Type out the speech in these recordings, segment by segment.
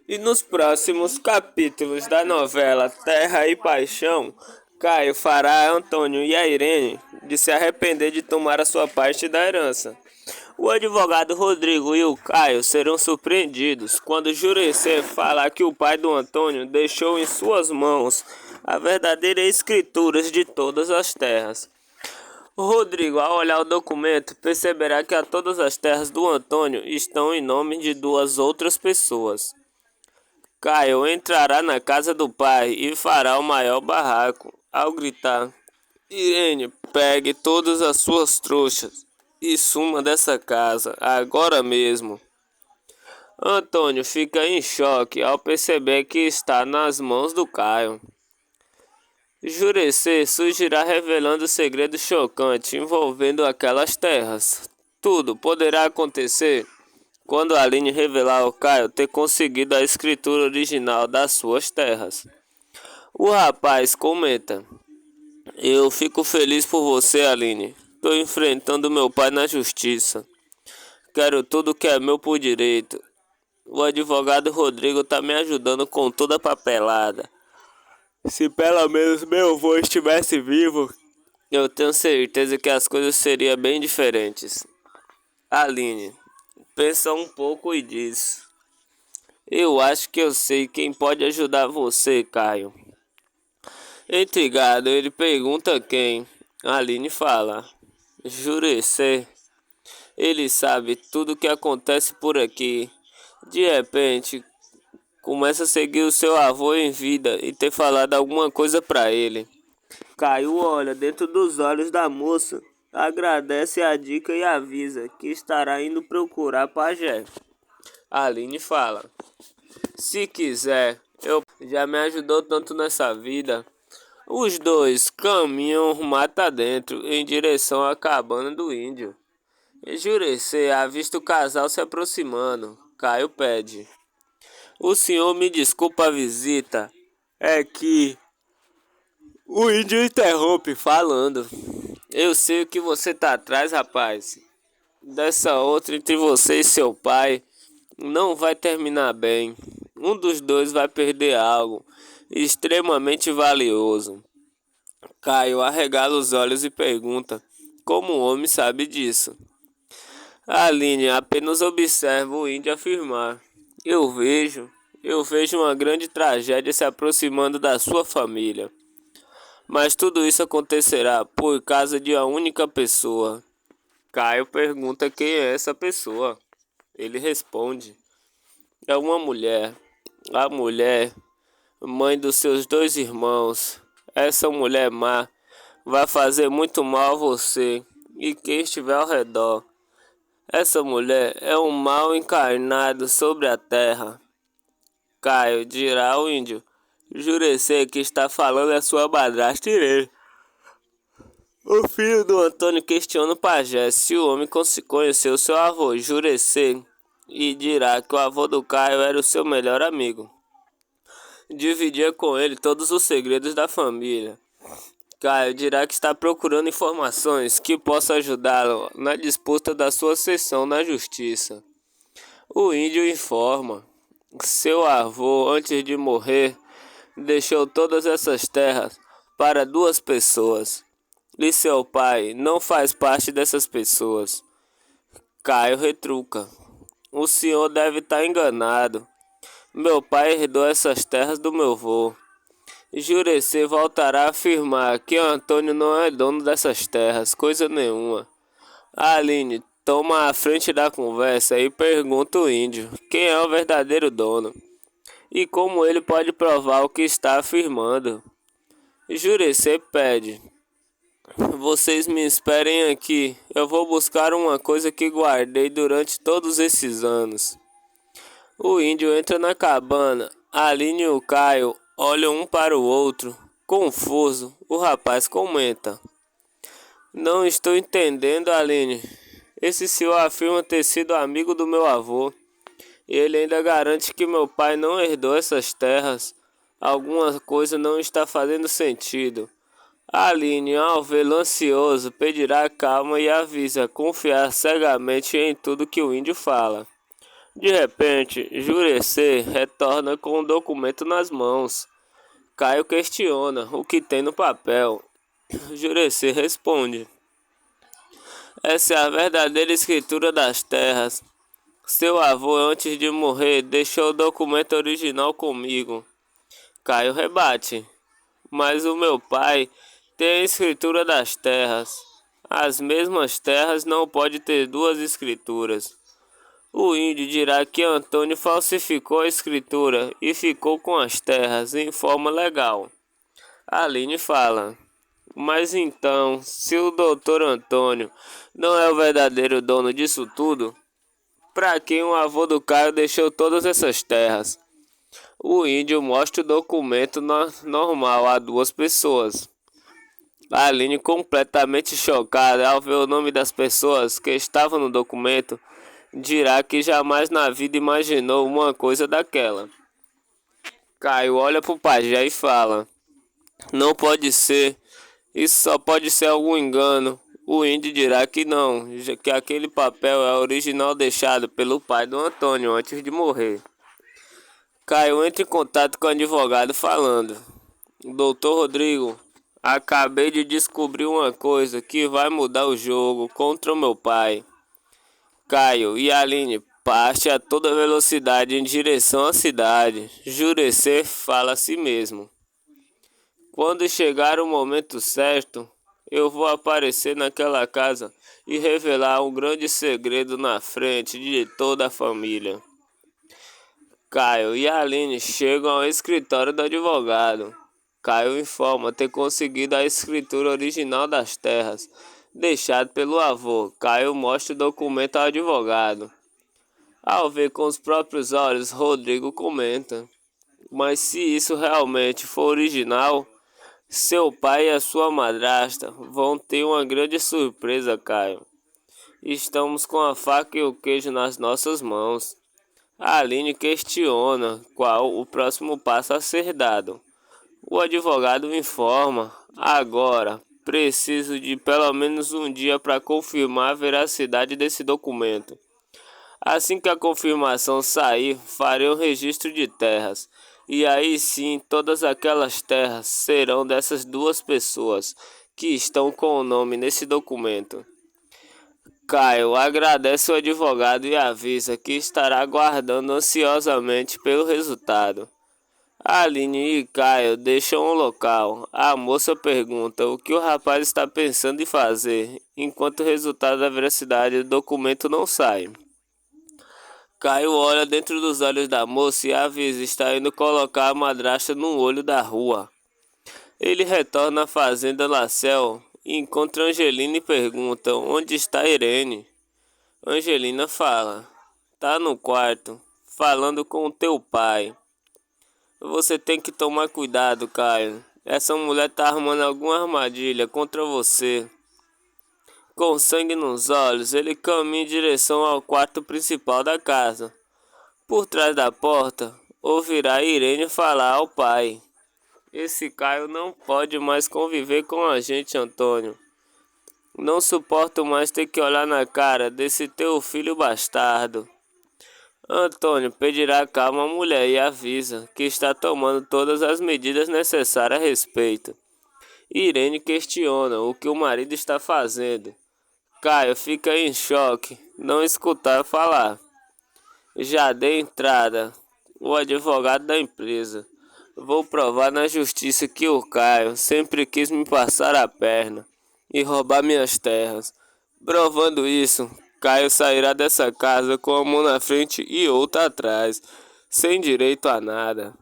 E nos próximos capítulos da novela Terra e Paixão, Caio fará Antônio e a Irene de se arrepender de tomar a sua parte da herança. O advogado Rodrigo e o Caio serão surpreendidos quando Jurecer falar que o pai do Antônio deixou em suas mãos a verdadeira escritura de todas as terras. O Rodrigo, ao olhar o documento, perceberá que todas as terras do Antônio estão em nome de duas outras pessoas. Caio entrará na casa do pai e fará o maior barraco ao gritar: Irene, pegue todas as suas trouxas e suma dessa casa, agora mesmo. Antônio fica em choque ao perceber que está nas mãos do Caio. Jurecer surgirá revelando o segredo chocante envolvendo aquelas terras. Tudo poderá acontecer quando Aline revelar ao Caio ter conseguido a escritura original das suas terras. O rapaz comenta: Eu fico feliz por você, Aline. Estou enfrentando meu pai na justiça. Quero tudo que é meu por direito. O advogado Rodrigo está me ajudando com toda a papelada. Se pelo menos meu avô estivesse vivo, eu tenho certeza que as coisas seriam bem diferentes. Aline pensa um pouco e diz: Eu acho que eu sei quem pode ajudar você, Caio. Intrigado, ele pergunta quem. Aline fala: Jurecer. Ele sabe tudo o que acontece por aqui. De repente, começa a seguir o seu avô em vida e ter falado alguma coisa para ele. Caio olha dentro dos olhos da moça, agradece a dica e avisa que estará indo procurar Pajé. Aline fala: Se quiser, eu já me ajudou tanto nessa vida. Os dois caminham mata dentro em direção à cabana do índio. Enjurecer avista o casal se aproximando. Caio pede: O senhor me desculpa a visita. É que o índio interrompe falando: Eu sei o que você tá atrás, rapaz. Dessa outra entre você e seu pai não vai terminar bem. Um dos dois vai perder algo extremamente valioso. Caio arregala os olhos e pergunta: Como o homem sabe disso? Aline apenas observa o índio afirmar: eu vejo uma grande tragédia se aproximando da sua família. Mas tudo isso acontecerá por causa de uma única pessoa. Caio pergunta quem é essa pessoa. Ele responde: É uma mulher. A mulher, mãe dos seus dois irmãos. Essa mulher má vai fazer muito mal a você e quem estiver ao redor. Essa mulher é um mal encarnado sobre a terra. Caio dirá ao índio: Jurecer que está falando é sua madrasta Irene. O filho do Antônio questiona o pajé se o homem conheceu seu avô, Jurecer, e dirá que o avô do Caio era o seu melhor amigo. Dividia com ele todos os segredos da família. Caio dirá que está procurando informações que possam ajudá-lo na disputa da sua sessão na justiça. O índio informa: Seu avô, antes de morrer, deixou todas essas terras para duas pessoas. E seu pai não faz parte dessas pessoas. Caio retruca: O senhor deve estar enganado. Meu pai herdou essas terras do meu avô. Jurecer voltará a afirmar que Antônio não é dono dessas terras, coisa nenhuma. Aline toma a frente da conversa e pergunta ao índio quem é o verdadeiro dono e como ele pode provar o que está afirmando. Jurecer pede: Vocês me esperem aqui, eu vou buscar uma coisa que guardei durante todos esses anos. O índio entra na cabana. Aline e o Caio olham um para o outro. Confuso, o rapaz comenta: Não estou entendendo, Aline. Esse senhor afirma ter sido amigo do meu avô. E ele ainda garante que meu pai não herdou essas terras. Alguma coisa não está fazendo sentido. Aline, ao vê-lo ansioso, pedirá calma e avisa confiar cegamente em tudo que o índio fala. De repente, Jurecê retorna com um documento nas mãos. Caio questiona o que tem no papel. Jurecê responde: essa é a verdadeira escritura das terras. Seu avô, antes de morrer, deixou o documento original comigo. Caio rebate: mas o meu pai tem a escritura das terras. As mesmas terras não pode ter duas escrituras. O índio dirá que Antônio falsificou a escritura e ficou com as terras em forma legal. Aline fala: mas então, se o doutor Antônio não é o verdadeiro dono disso tudo, para quem o avô do Caio deixou todas essas terras? O índio mostra o documento normal a duas pessoas. Aline, completamente chocada ao ver o nome das pessoas que estavam no documento, dirá que jamais na vida imaginou uma coisa daquela. Caio olha para o pajé e fala: não pode ser, isso só pode ser algum engano. O índio dirá que não, que aquele papel é original deixado pelo pai do Antônio antes de morrer. Caio entra em contato com o advogado falando: doutor Rodrigo, acabei de descobrir uma coisa que vai mudar o jogo contra o meu pai. Caio e Aline parte a toda velocidade em direção à cidade. Jurecê fala a si mesmo: quando chegar o momento certo, eu vou aparecer naquela casa e revelar um grande segredo na frente de toda a família. Caio e Aline chegam ao escritório do advogado. Caio informa ter conseguido a escritura original das terras, deixado pelo avô. Caio mostra o documento ao advogado. Ao ver com os próprios olhos, Rodrigo comenta: mas se isso realmente for original, seu pai e a sua madrasta vão ter uma grande surpresa, Caio. Estamos com a faca e o queijo nas nossas mãos. A Aline questiona qual o próximo passo a ser dado. O advogado informa: agora preciso de pelo menos um dia para confirmar a veracidade desse documento. Assim que a confirmação sair, farei um registro de terras. E aí sim, todas aquelas terras serão dessas duas pessoas que estão com o nome nesse documento. Caio agradece o advogado e avisa que estará aguardando ansiosamente pelo resultado. Aline e Caio deixam o local. A moça pergunta o que o rapaz está pensando em fazer, enquanto o resultado da veracidade do documento não sai. Caio olha dentro dos olhos da moça e avisa está indo colocar a madrasta no olho da rua. Ele retorna à fazenda Lacel e encontra Angelina e pergunta onde está Irene. Angelina fala: tá no quarto, falando com o teu pai. Você tem que tomar cuidado, Caio. Essa mulher tá armando alguma armadilha contra você. Com sangue nos olhos, ele caminha em direção ao quarto principal da casa. Por trás da porta, ouvirá Irene falar ao pai: esse Caio não pode mais conviver com a gente, Antônio. Não suporto mais ter que olhar na cara desse teu filho bastardo. Antônio pedirá calma à mulher e avisa que está tomando todas as medidas necessárias a respeito. Irene questiona o que o marido está fazendo. Caio fica em choque, não escutar falar. Já dei entrada, o advogado da empresa. Vou provar na justiça que o Caio sempre quis me passar a perna e roubar minhas terras. Provando isso, Caio sairá dessa casa com a mão na frente e outra atrás, sem direito a nada.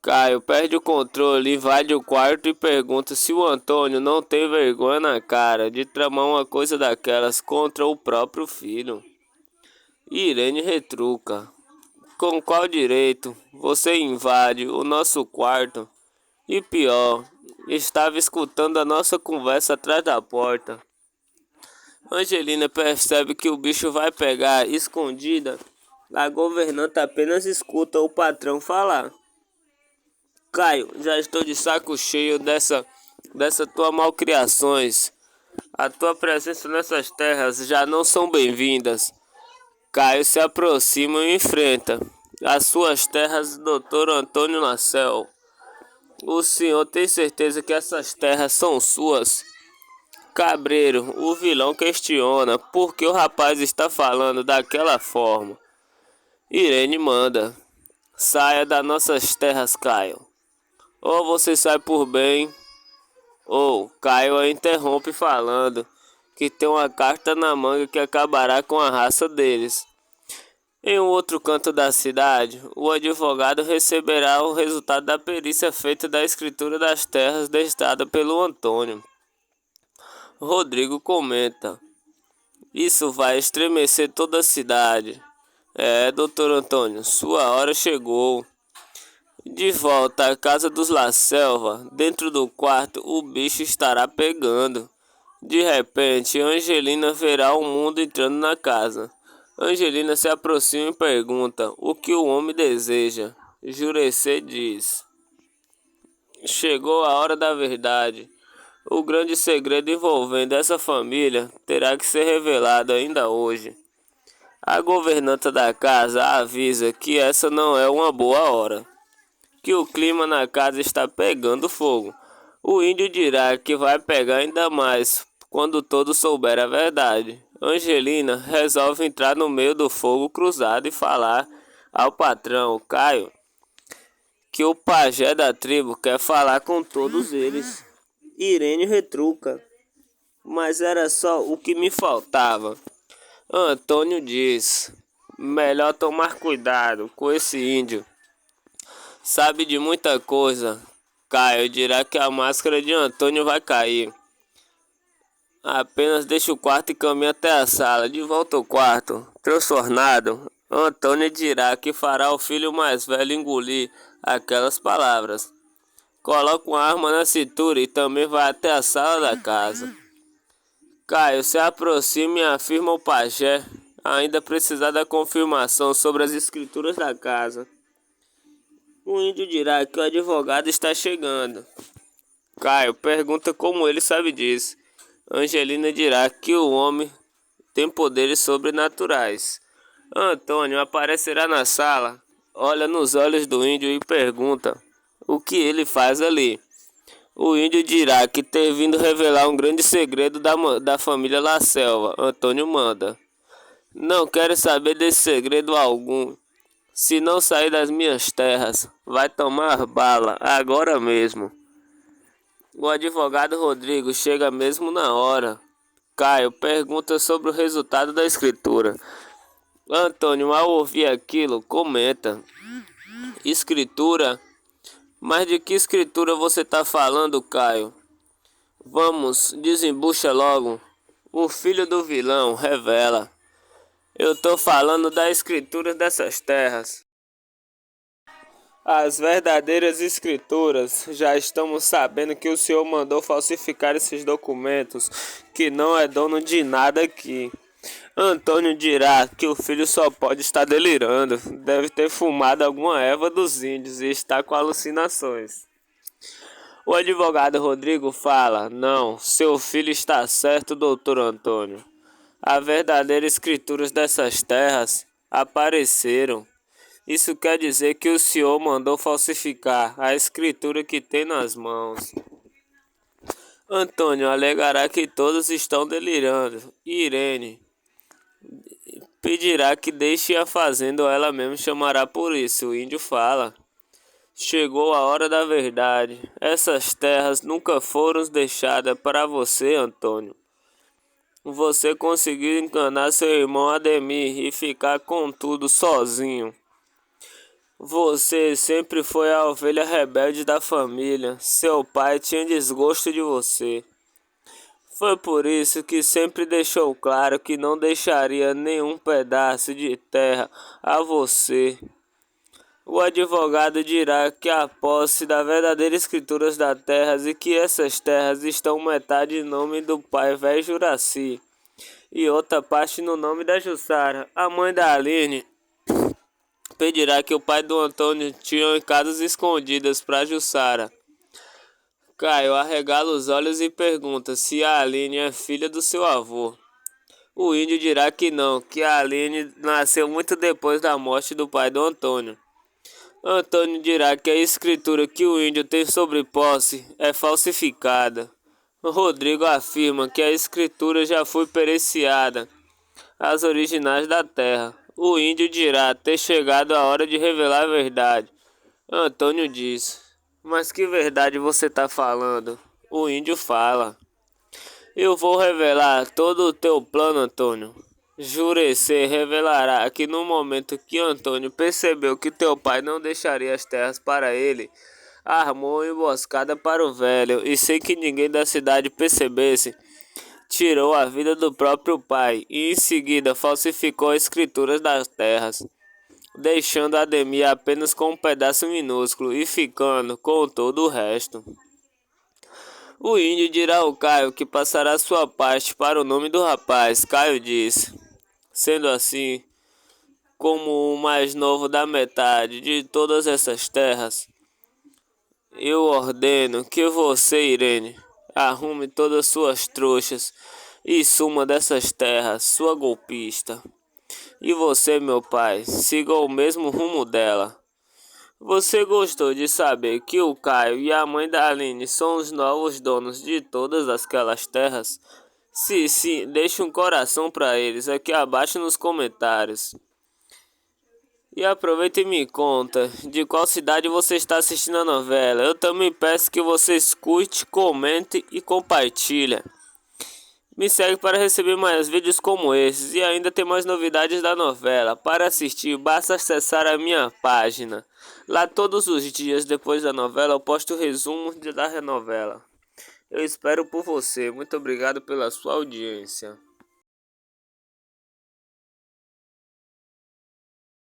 Caio perde o controle, invade o quarto e pergunta se o Antônio não tem vergonha na cara de tramar uma coisa daquelas contra o próprio filho. Irene retruca: com qual direito você invade o nosso quarto? E pior, estava escutando a nossa conversa atrás da porta. Angelina percebe que o bicho vai pegar escondida. A governanta apenas escuta o patrão falar: Caio, já estou de saco cheio dessa tua malcriações. A tua presença nessas terras já não são bem-vindas. Caio se aproxima e enfrenta. As suas terras, Dr. Antônio Lacel. O senhor tem certeza que essas terras são suas? Cabreiro, o vilão questiona por que o rapaz está falando daquela forma. Irene manda. Saia das nossas terras, Caio. Ou você sai por bem, ou Caio a interrompe falando que tem uma carta na manga que acabará com a raça deles. Em um outro canto da cidade, o advogado receberá o resultado da perícia feita da escritura das terras dada pelo Antônio. Rodrigo comenta: isso vai estremecer toda a cidade. É, doutor Antônio, sua hora chegou. De volta à casa dos La Selva, dentro do quarto o bicho estará pegando. De repente, Angelina verá o mundo entrando na casa. Angelina se aproxima e pergunta o que o homem deseja. Jurecê diz: chegou a hora da verdade. O grande segredo envolvendo essa família terá que ser revelado ainda hoje. A governanta da casa avisa que essa não é uma boa hora, que o clima na casa está pegando fogo. O índio dirá que vai pegar ainda mais quando todos souber a verdade. Angelina resolve entrar no meio do fogo cruzado e falar ao patrão, Caio, que o pajé da tribo quer falar com todos eles. Irene retruca, mas era só o que me faltava. Antônio diz, melhor tomar cuidado com esse índio. Sabe de muita coisa. Caio dirá que a máscara de Antônio vai cair. Apenas deixa o quarto e caminha até a sala. De volta ao quarto, transtornado, Antônio dirá que fará o filho mais velho engolir aquelas palavras. Coloca uma arma na cintura e também vai até a sala da casa. Caio se aproxima e afirma ao pajé ainda precisar da confirmação sobre as escrituras da casa. O índio dirá que o advogado está chegando. Caio pergunta como ele sabe disso. Angelina dirá que o homem tem poderes sobrenaturais. Antônio aparecerá na sala, olha nos olhos do índio e pergunta o que ele faz ali. O índio dirá que ter vindo revelar um grande segredo da família La Selva. Antônio manda: não quero saber desse segredo algum. Se não sair das minhas terras, vai tomar bala agora mesmo. O advogado Rodrigo chega mesmo na hora. Caio pergunta sobre o resultado da escritura. Antônio, ao ouvir aquilo, comenta: escritura? Mas de que escritura você está falando, Caio? Vamos, desembucha logo. O filho do vilão revela: eu estou falando da escritura dessas terras. As verdadeiras escrituras, já estamos sabendo que o senhor mandou falsificar esses documentos, que não é dono de nada aqui. Antônio dirá que o filho só pode estar delirando, deve ter fumado alguma erva dos índios e está com alucinações. O advogado Rodrigo fala: não, seu filho está certo, doutor Antônio. As verdadeiras escrituras dessas terras apareceram. Isso quer dizer que o senhor mandou falsificar a escritura que tem nas mãos. Antônio alegará que todos estão delirando. Irene pedirá que deixe a fazenda ou ela mesma chamará por isso. O índio fala: chegou a hora da verdade. Essas terras nunca foram deixadas para você, Antônio. Você conseguiu enganar seu irmão Ademir e ficar com tudo sozinho. Você sempre foi a ovelha rebelde da família. Seu pai tinha desgosto de você. Foi por isso que sempre deixou claro que não deixaria nenhum pedaço de terra a você. O advogado dirá que a posse das verdadeiras escrituras das terras e que essas terras estão metade em nome do pai velho Juraci e outra parte no nome da Jussara, a mãe da Aline. Pedirá que o pai do Antônio tinha casas escondidas para Jussara. Caio arregala os olhos e pergunta se a Aline é filha do seu avô. O índio dirá que não, que a Aline nasceu muito depois da morte do pai do Antônio. Antônio dirá que a escritura que o índio tem sobre posse é falsificada. Rodrigo afirma que a escritura já foi periciada, as originais da terra. O índio dirá ter chegado a hora de revelar a verdade. Antônio diz: mas que verdade você está falando? O índio fala: eu vou revelar todo o teu plano, Antônio. Jurecer revelará que no momento que Antônio percebeu que teu pai não deixaria as terras para ele, armou uma emboscada para o velho e, sem que ninguém da cidade percebesse, tirou a vida do próprio pai e em seguida falsificou as escrituras das terras, deixando Ademir apenas com um pedaço minúsculo e ficando com todo o resto. O índio dirá ao Caio que passará sua parte para o nome do rapaz. Caio diz: sendo assim, como o mais novo da metade de todas essas terras, eu ordeno que você, Irene, arrume todas suas trouxas e suma dessas terras, sua golpista. E você, meu pai, siga o mesmo rumo dela. Você gostou de saber que o Caio e a mãe da Aline são os novos donos de todas aquelas terras? Se sim, deixe um coração para eles aqui abaixo nos comentários. E aproveita e me conta de qual cidade você está assistindo a novela. Eu também peço que você escute, comente e compartilhe. Me segue para receber mais vídeos como esses e ainda tem mais novidades da novela. Para assistir, basta acessar a minha página. Lá todos os dias depois da novela eu posto resumo da novela. Eu espero por você. Muito obrigado pela sua audiência.